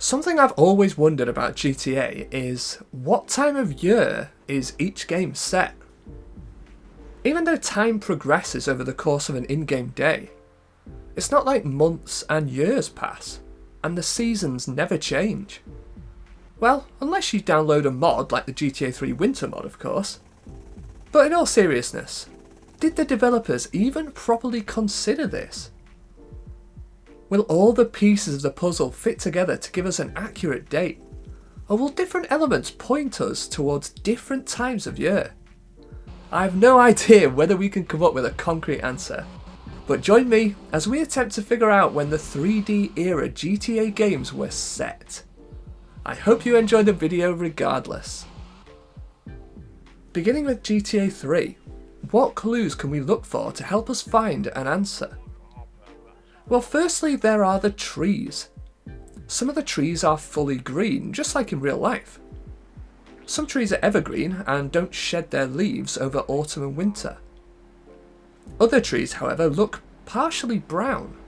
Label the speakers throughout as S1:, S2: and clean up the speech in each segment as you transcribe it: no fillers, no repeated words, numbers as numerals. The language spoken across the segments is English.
S1: Something I've always wondered about GTA is what time of year is each game set? Even though time progresses over the course of an in-game day, it's not like months and years pass, and the seasons never change. Well, unless you download a mod like the GTA 3 Winter mod, of course. But in all seriousness, did the developers even properly consider this? Will all the pieces of the puzzle fit together to give us an accurate date? Or will different elements point us towards different times of year? I have no idea whether we can come up with a concrete answer, but join me as we attempt to figure out when the 3D era GTA games were set. I hope you enjoyed the video regardless. Beginning with GTA 3, what clues can we look for to help us find an answer? Well, firstly, there are the trees. Some of the trees are fully green, just like in real life. Some trees are evergreen and don't shed their leaves over autumn and winter. Other trees, however, look partially brown,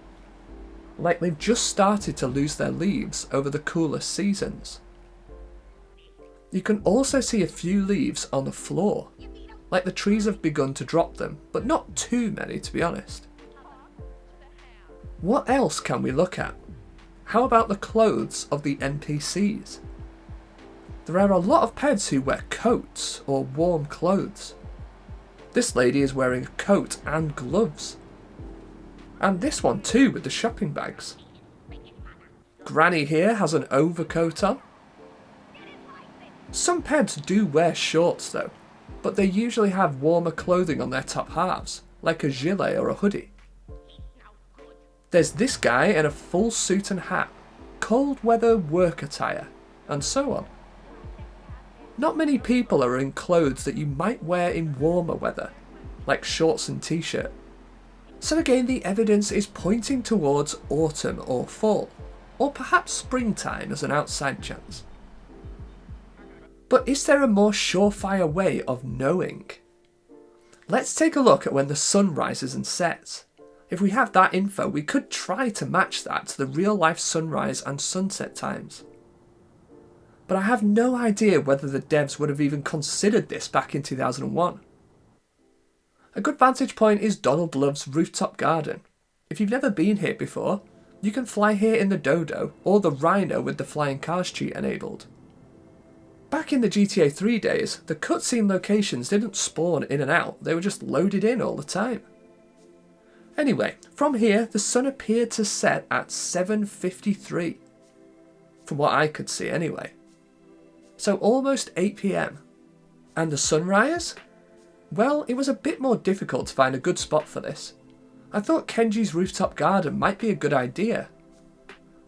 S1: like they've just started to lose their leaves over the cooler seasons. You can also see a few leaves on the floor, like the trees have begun to drop them, but not too many to be honest. What else can we look at? How about the clothes of the NPCs? There are a lot of pets who wear coats or warm clothes. This lady is wearing a coat and gloves. And this one too with the shopping bags. Granny here has an overcoat on. Some pets do wear shorts though, but they usually have warmer clothing on their top halves, like a gilet or a hoodie. There's this guy in a full suit and hat, cold weather work attire, and so on. Not many people are in clothes that you might wear in warmer weather, like shorts and t-shirt. So again, the evidence is pointing towards autumn or fall, or perhaps springtime as an outside chance. But is there a more surefire way of knowing? Let's take a look at when the sun rises and sets. If we have that info, we could try to match that to the real-life sunrise and sunset times. But I have no idea whether the devs would have even considered this back in 2001. A good vantage point is Donald Love's rooftop garden. If you've never been here before, you can fly here in the Dodo or the Rhino with the flying cars cheat enabled. Back in the GTA 3 days, the cutscene locations didn't spawn in and out, they were just loaded in all the time. Anyway, from here, the sun appeared to set at 7:53. From what I could see anyway. So almost 8 PM. And the sunrise? Well, it was a bit more difficult to find a good spot for this. I thought Kenji's rooftop garden might be a good idea.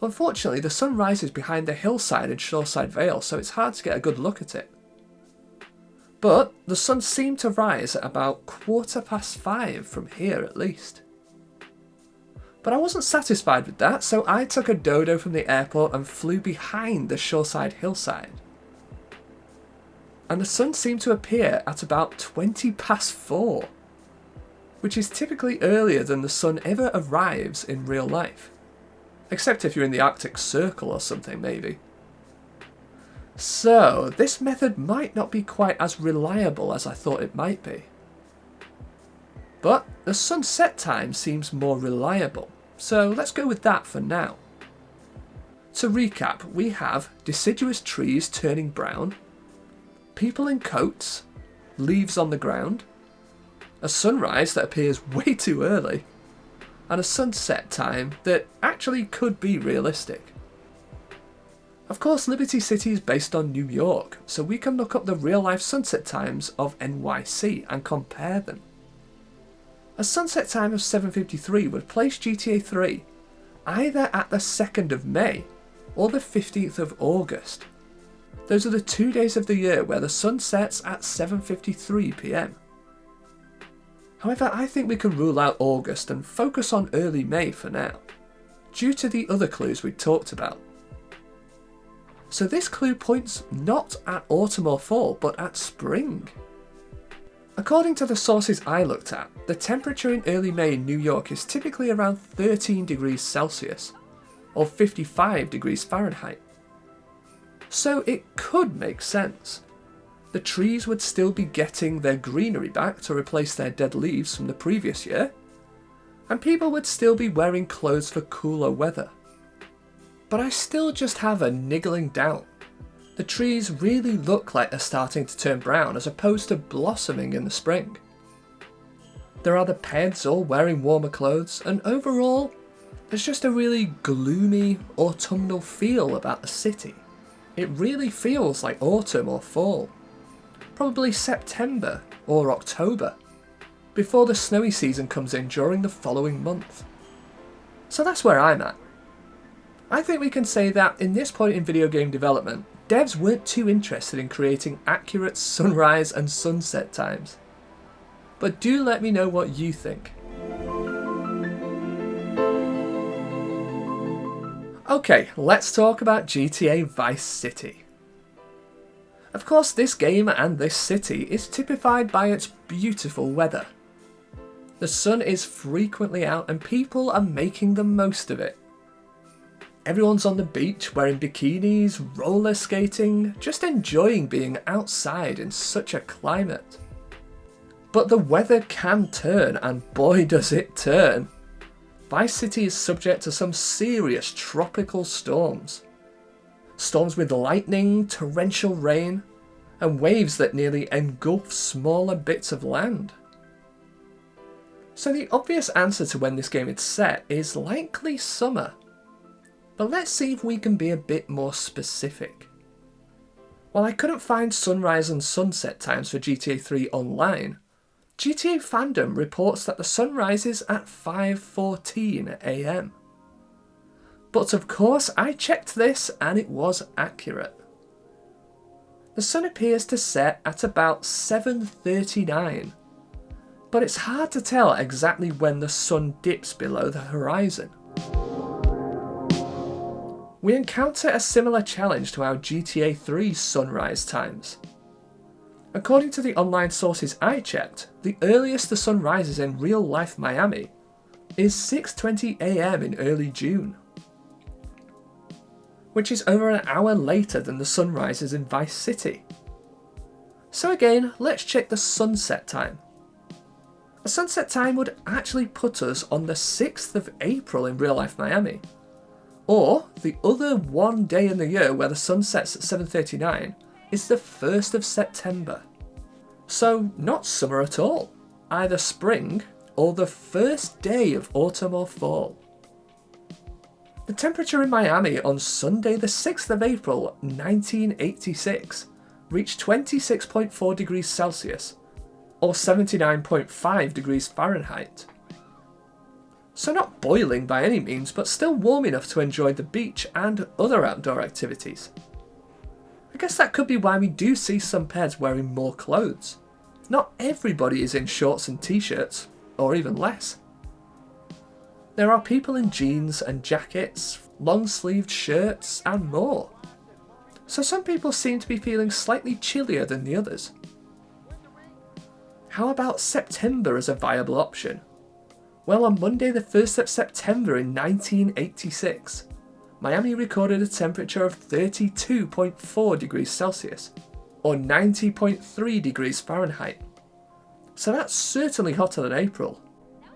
S1: Unfortunately, the sun rises behind the hillside in Shoreside Vale, so it's hard to get a good look at it. But the sun seemed to rise at about 5:15 from here at least. But I wasn't satisfied with that, so I took a dodo from the airport and flew behind the Shoreside hillside. And the sun seemed to appear at about 4:20, which is typically earlier than the sun ever arrives in real life. Except if you're in the Arctic Circle or something, maybe. So, this method might not be quite as reliable as I thought it might be. But the sunset time seems more reliable, so let's go with that for now. To recap, we have deciduous trees turning brown, people in coats, leaves on the ground, a sunrise that appears way too early, and a sunset time that actually could be realistic. Of course, Liberty City is based on New York, so we can look up the real-life sunset times of NYC and compare them. A sunset time of 7:53 would place GTA 3 either at the 2nd of May or the 15th of August. Those are the 2 days of the year where the sun sets at 7:53 PM. However, I think we can rule out August and focus on early May for now, due to the other clues we talked about. So this clue points not at autumn or fall, but at spring. According to the sources I looked at, the temperature in early May in New York is typically around 13 degrees Celsius, or 55 degrees Fahrenheit. So it could make sense. The trees would still be getting their greenery back to replace their dead leaves from the previous year, and people would still be wearing clothes for cooler weather. But I still just have a niggling doubt. The trees really look like they're starting to turn brown as opposed to blossoming in the spring. There are the peds all wearing warmer clothes, and overall, there's just a really gloomy autumnal feel about the city. It really feels like autumn or fall. Probably September or October, before the snowy season comes in during the following month. So that's where I'm at. I think we can say that in this point in video game development, devs weren't too interested in creating accurate sunrise and sunset times. But do let me know what you think. Okay, let's talk about GTA Vice City. Of course, this game and this city is typified by its beautiful weather. The sun is frequently out and people are making the most of it. Everyone's on the beach wearing bikinis, roller skating, just enjoying being outside in such a climate. But the weather can turn, and boy does it turn. Vice City is subject to some serious tropical storms. Storms with lightning, torrential rain, and waves that nearly engulf smaller bits of land. So the obvious answer to when this game is set is likely summer. But let's see if we can be a bit more specific. While I couldn't find sunrise and sunset times for GTA 3 online, GTA Fandom reports that the sun rises at 5:14 AM. But of course I checked this and it was accurate. The sun appears to set at about 7:39, but it's hard to tell exactly when the sun dips below the horizon. We encounter a similar challenge to our GTA 3 sunrise times. According to the online sources I checked, the earliest the sun rises in real-life Miami is 6:20 AM in early June, which is over an hour later than the sun rises in Vice City. So again, let's check the sunset time. A sunset time would actually put us on the 6th of April in real-life Miami, or the other one day in the year where the sun sets at 7:39 is the 1st of September. So not summer at all, either spring or the first day of autumn or fall. The temperature in Miami on Sunday the 6th of April 1986 reached 26.4 degrees Celsius or 79.5 degrees Fahrenheit. So not boiling by any means, but still warm enough to enjoy the beach and other outdoor activities. I guess that could be why we do see some pairs wearing more clothes. Not everybody is in shorts and t-shirts, or even less. There are people in jeans and jackets, long-sleeved shirts, and more. So some people seem to be feeling slightly chillier than the others. How about September as a viable option? Well, on Monday the 1st of September in 1986, Miami recorded a temperature of 32.4 degrees Celsius, or 90.3 degrees Fahrenheit. So that's certainly hotter than April.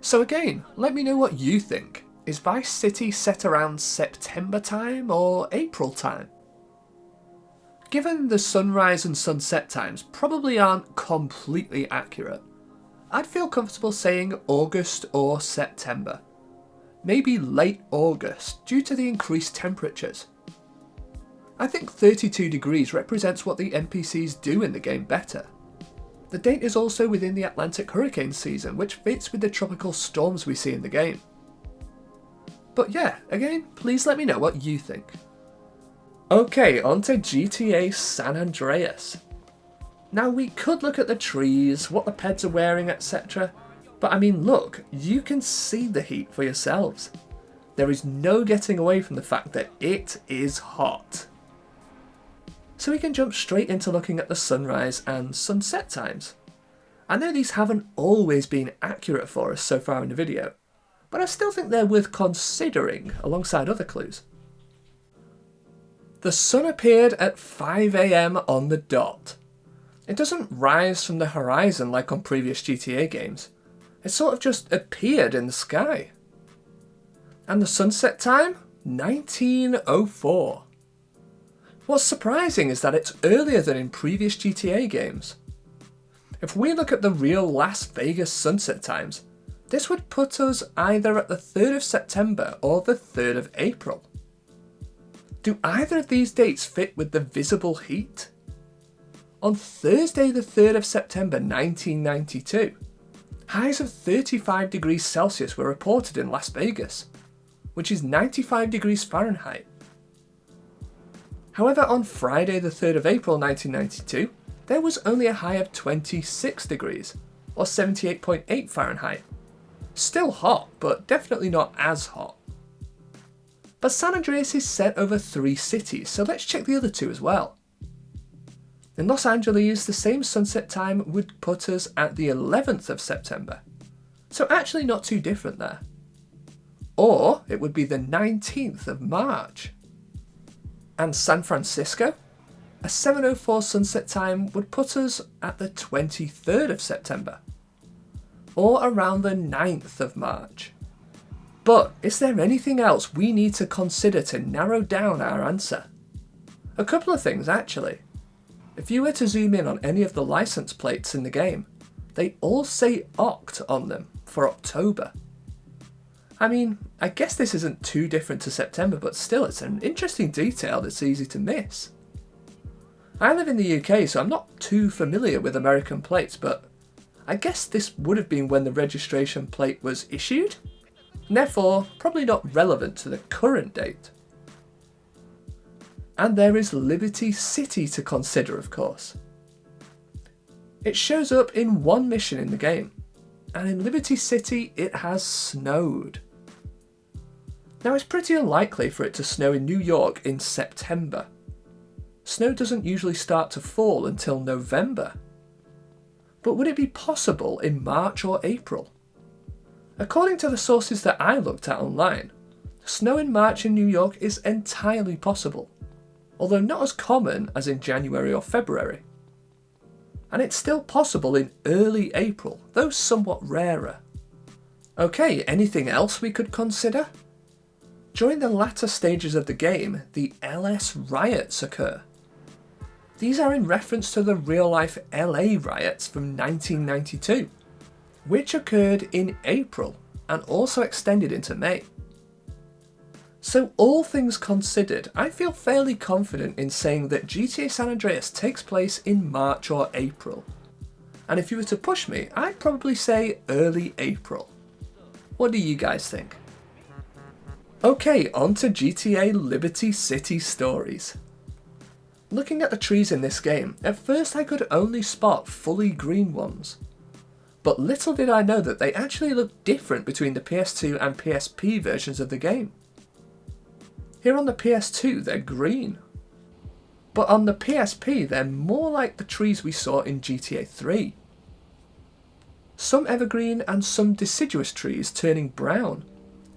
S1: So again, let me know what you think. Is Vice City set around September time or April time? Given the sunrise and sunset times probably aren't completely accurate, I'd feel comfortable saying August or September. Maybe late August due to the increased temperatures. I think 32 degrees represents what the NPCs do in the game better. The date is also within the Atlantic hurricane season, which fits with the tropical storms we see in the game. But yeah, again, please let me know what you think. Okay, on to GTA San Andreas. Now we could look at the trees, what the peds are wearing, etc. But I mean look, you can see the heat for yourselves. There is no getting away from the fact that it is hot. So we can jump straight into looking at the sunrise and sunset times. I know these haven't always been accurate for us so far in the video, but I still think they're worth considering alongside other clues. The sun appeared at 5 AM on the dot. It doesn't rise from the horizon like on previous GTA games. It sort of just appeared in the sky. And the sunset time? 1904. What's surprising is that it's earlier than in previous GTA games. If we look at the real Las Vegas sunset times, this would put us either at the 3rd of September or the 3rd of April. Do either of these dates fit with the visible heat? On Thursday the 3rd of September 1992, highs of 35 degrees Celsius were reported in Las Vegas, which is 95 degrees Fahrenheit. However, on Friday the 3rd of April 1992, there was only a high of 26 degrees, or 78.8 Fahrenheit. Still hot, but definitely not as hot. But San Andreas is set over 3 cities, so let's check the other 2 as well. In Los Angeles, the same sunset time would put us at the 11th of September, so actually not too different there. Or it would be the 19th of March. And San Francisco? A 7:04 sunset time would put us at the 23rd of September, or around the 9th of March. But is there anything else we need to consider to narrow down our answer? A couple of things actually. If you were to zoom in on any of the license plates in the game, they all say Oct on them for October. I mean, I guess this isn't too different to September, but still it's an interesting detail that's easy to miss. I live in the UK, so I'm not too familiar with American plates, but I guess this would have been when the registration plate was issued, and therefore probably not relevant to the current date. And there is Liberty City to consider, of course. It shows up in one mission in the game, and in Liberty City it has snowed. Now it's pretty unlikely for it to snow in New York in September. Snow doesn't usually start to fall until November. But would it be possible in March or April? According to the sources that I looked at online, snow in March in New York is entirely possible, although not as common as in January or February. And it's still possible in early April, though somewhat rarer. Okay, anything else we could consider? During the latter stages of the game, the LS riots occur. These are in reference to the real-life LA riots from 1992, which occurred in April and also extended into May. So all things considered, I feel fairly confident in saying that GTA San Andreas takes place in March or April. And if you were to push me, I'd probably say early April. What do you guys think? Okay, on to GTA Liberty City stories. Looking at the trees in this game, at first I could only spot fully green ones. But little did I know that they actually look different between the PS2 and PSP versions of the game. Here on the PS2 they're green, but on the PSP they're more like the trees we saw in GTA 3. Some evergreen and some deciduous trees turning brown,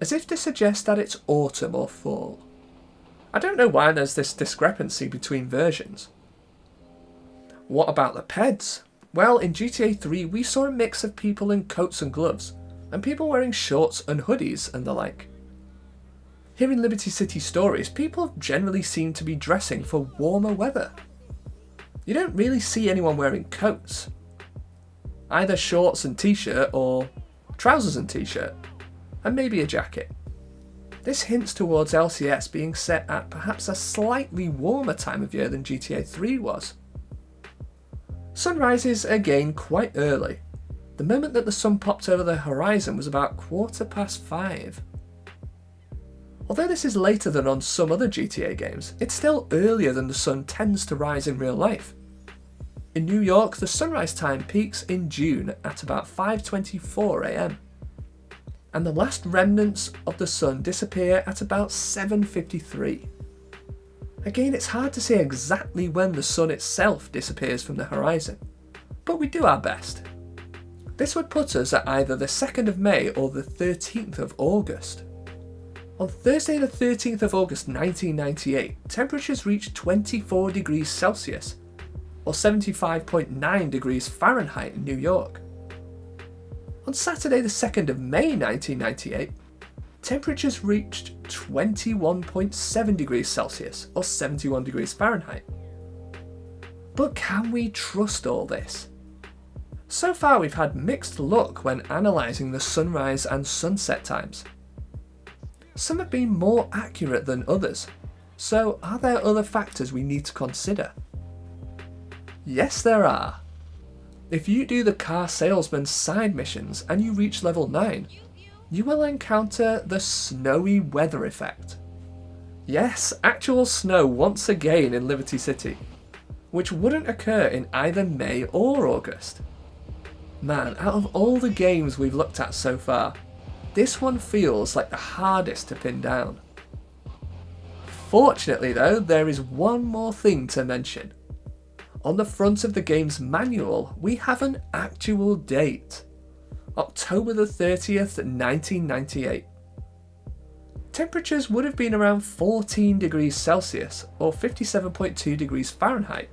S1: as if to suggest that it's autumn or fall. I don't know why there's this discrepancy between versions. What about the peds? Well, in GTA 3 we saw a mix of people in coats and gloves, and people wearing shorts and hoodies and the like. Here in Liberty City stories, people generally seem to be dressing for warmer weather. You don't really see anyone wearing coats. Either shorts and t-shirt or trousers and t-shirt, and maybe a jacket. This hints towards LCS being set at perhaps a slightly warmer time of year than GTA 3 was. Sunrise is again quite early. The moment that the sun popped over the horizon was about 5:15. Although this is later than on some other GTA games, it's still earlier than the sun tends to rise in real life. In New York, the sunrise time peaks in June at about 5:24 AM. And the last remnants of the sun disappear at about 7:53. Again, it's hard to say exactly when the sun itself disappears from the horizon, but we do our best. This would put us at either the 2nd of May or the 13th of August. On Thursday the 13th of August 1998, temperatures reached 24 degrees Celsius, or 75.9 degrees Fahrenheit in New York. On Saturday the 2nd of May 1998, temperatures reached 21.7 degrees Celsius, or 71 degrees Fahrenheit. But can we trust all this? So far we've had mixed luck when analysing the sunrise and sunset times. Some have been more accurate than others, so are there other factors we need to consider? Yes, there are. If you do the car salesman's side missions and you reach level 9, you will encounter the snowy weather effect. Yes, actual snow once again in Liberty City, which wouldn't occur in either May or August. Man, out of all the games we've looked at so far, this one feels like the hardest to pin down. Fortunately though, there is one more thing to mention. On the front of the game's manual, we have an actual date. October the 30th, 1998. Temperatures would have been around 14 degrees Celsius, or 57.2 degrees Fahrenheit.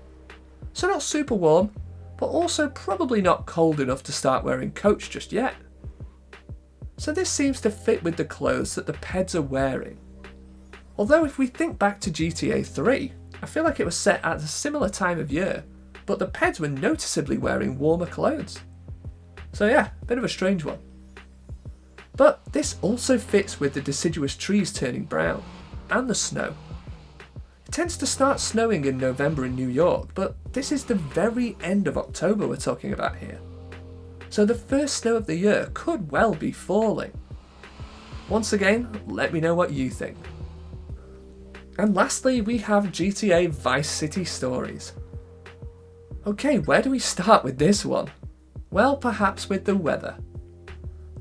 S1: So not super warm, but also probably not cold enough to start wearing coats just yet. So this seems to fit with the clothes that the Peds are wearing. Although if we think back to GTA 3, I feel like it was set at a similar time of year, but the Peds were noticeably wearing warmer clothes. So yeah, bit of a strange one. But this also fits with the deciduous trees turning brown, and the snow. It tends to start snowing in November in New York, but this is the very end of October we're talking about here. So the first snow of the year could well be falling. Once again, let me know what you think. And lastly, we have GTA Vice City stories. Okay, where do we start with this one? Well, perhaps with the weather.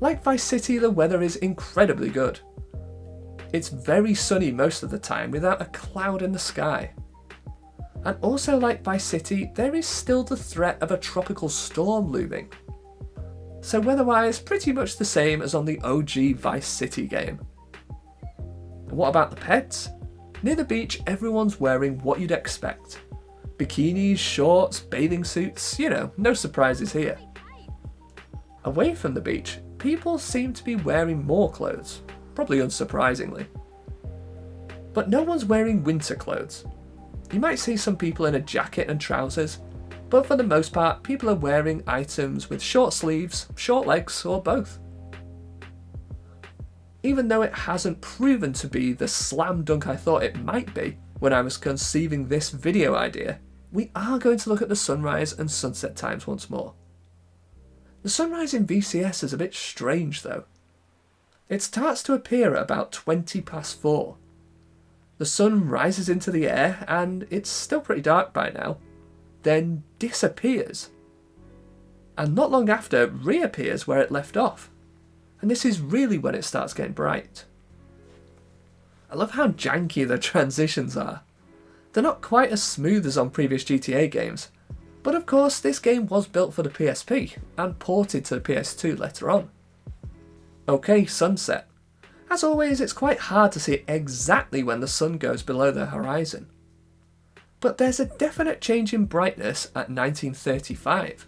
S1: Like Vice City, the weather is incredibly good. It's very sunny most of the time without a cloud in the sky. And also like Vice City, there is still the threat of a tropical storm looming. So weather-wise, pretty much the same as on the OG Vice City game. And what about the Peds? Near the beach, everyone's wearing what you'd expect. Bikinis, shorts, bathing suits, no surprises here. Away from the beach, people seem to be wearing more clothes, probably unsurprisingly. But no one's wearing winter clothes. You might see some people in a jacket and trousers, but for the most part, people are wearing items with short sleeves, short legs, or both. Even though it hasn't proven to be the slam dunk I thought it might be when I was conceiving this video idea, we are going to look at the sunrise and sunset times once more. The sunrise in VCS is a bit strange though. It starts to appear at about 20 past 4. The sun rises into the air and it's still pretty dark by now, then disappears. And not long after reappears where it left off. And this is really when it starts getting bright. I love how janky the transitions are. They're not quite as smooth as on previous GTA games, but of course this game was built for the PSP and ported to the PS2 later on. Okay, sunset. As always, it's quite hard to see exactly when the sun goes below the horizon. But there's a definite change in brightness at 1935.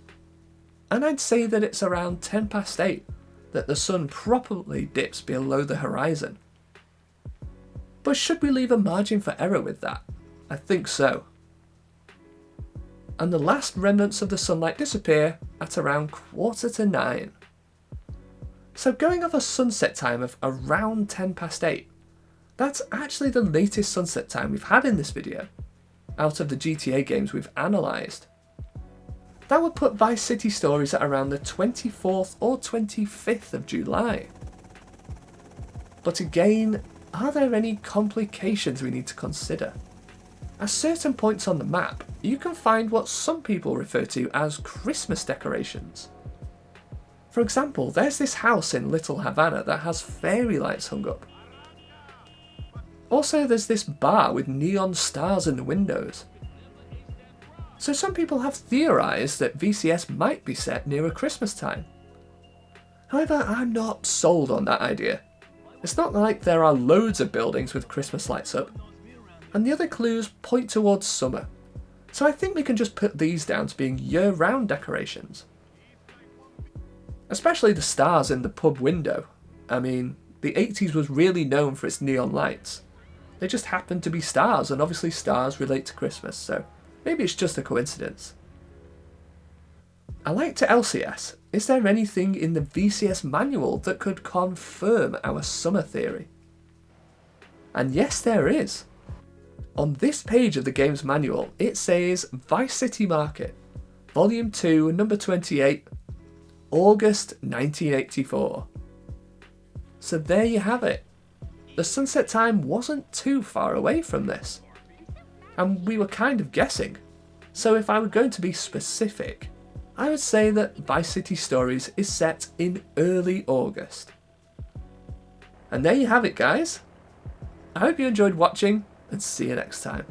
S1: And I'd say that it's around 10 past 8 that the sun properly dips below the horizon. But should we leave a margin for error with that? I think so. And the last remnants of the sunlight disappear at around 8:45. So going off a sunset time of around 10 past 8, that's actually the latest sunset time we've had in this video, out of the GTA games we've analysed. That would put Vice City Stories at around the 24th or 25th of July. But again, are there any complications we need to consider? At certain points on the map, you can find what some people refer to as Christmas decorations. For example, there's this house in Little Havana that has fairy lights hung up. Also, there's this bar with neon stars in the windows. So some people have theorised that VCS might be set nearer Christmas time. However, I'm not sold on that idea. It's not like there are loads of buildings with Christmas lights up, and the other clues point towards summer, so I think we can just put these down to being year-round decorations. Especially the stars in the pub window. I mean, the 80s was really known for its neon lights. They just happened to be stars, and obviously stars relate to Christmas, so maybe it's just a coincidence. I like to LCS. Is there anything in the VCS manual that could confirm our summer theory? And yes, there is. On this page of the game's manual, it says Vice City Market, Volume 2, Number 28, August 1984. So there you have it. The sunset time wasn't too far away from this. And we were kind of guessing. So if I were going to be specific, I would say that Vice City Stories is set in early August. And there you have it, guys. I hope you enjoyed watching, and see you next time.